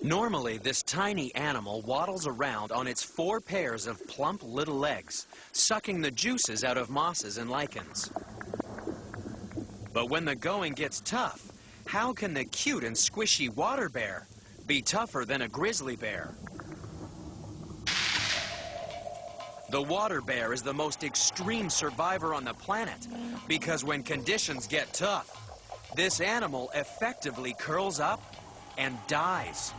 Normally, this tiny animal waddles around on its 4 pairs of plump little legs, sucking the juices out of mosses and lichens. But when the going gets tough, how can the cute and squishy water bear be tougher than a grizzly bear? The water bear is the most extreme survivor on the planet because when conditions get tough, this animal effectively curls up and dies.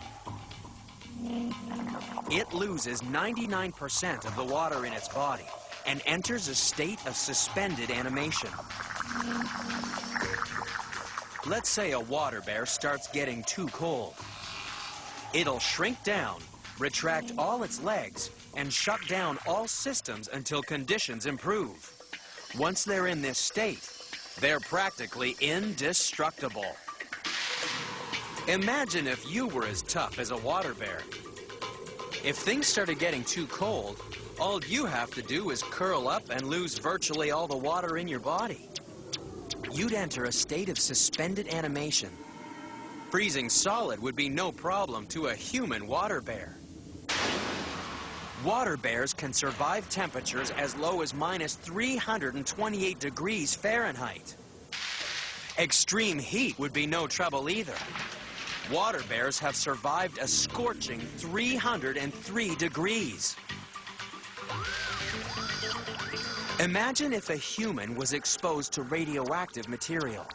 It loses 99% of the water in its body and enters a state of suspended animation. Let's say a water bear starts getting too cold. It'll shrink down, retract all its legs, and shut down all systems until conditions improve. Once they're in this state, they're practically indestructible. Imagine if you were as tough as a water bear. If things started getting too cold, all you have to do is curl up and lose virtually all the water in your body. You'd enter a state of suspended animation. Freezing solid would be no problem to a human water bear. Water bears can survive temperatures as low as -328 degrees Fahrenheit. Extreme heat would be no trouble either. Water bears have survived a scorching 303 degrees. Imagine if a human was exposed to radioactive material.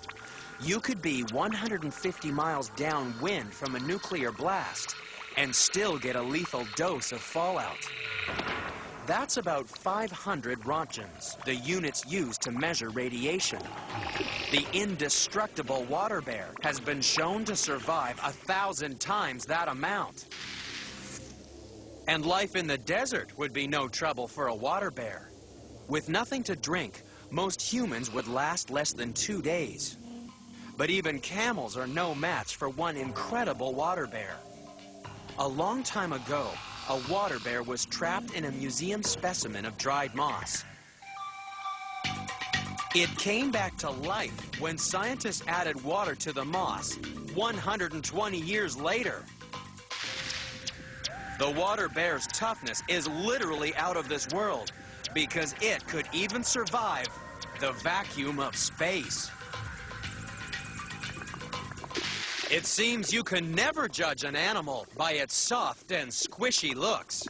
You could be 150 miles downwind from a nuclear blast and still get a lethal dose of fallout. That's about 500 rontgens, the units used to measure radiation. The indestructible water bear has been shown to survive 1,000 times that amount. And life in the desert would be no trouble for a water bear. With nothing to drink, most humans would last less than 2 days. But even camels are no match for one incredible water bear. A long time ago, a water bear was trapped in a museum specimen of dried moss. It came back to life when scientists added water to the moss 120 years later. The water bear's toughness is literally out of this world because it could even survive the vacuum of space. It seems you can never judge an animal by its soft and squishy looks.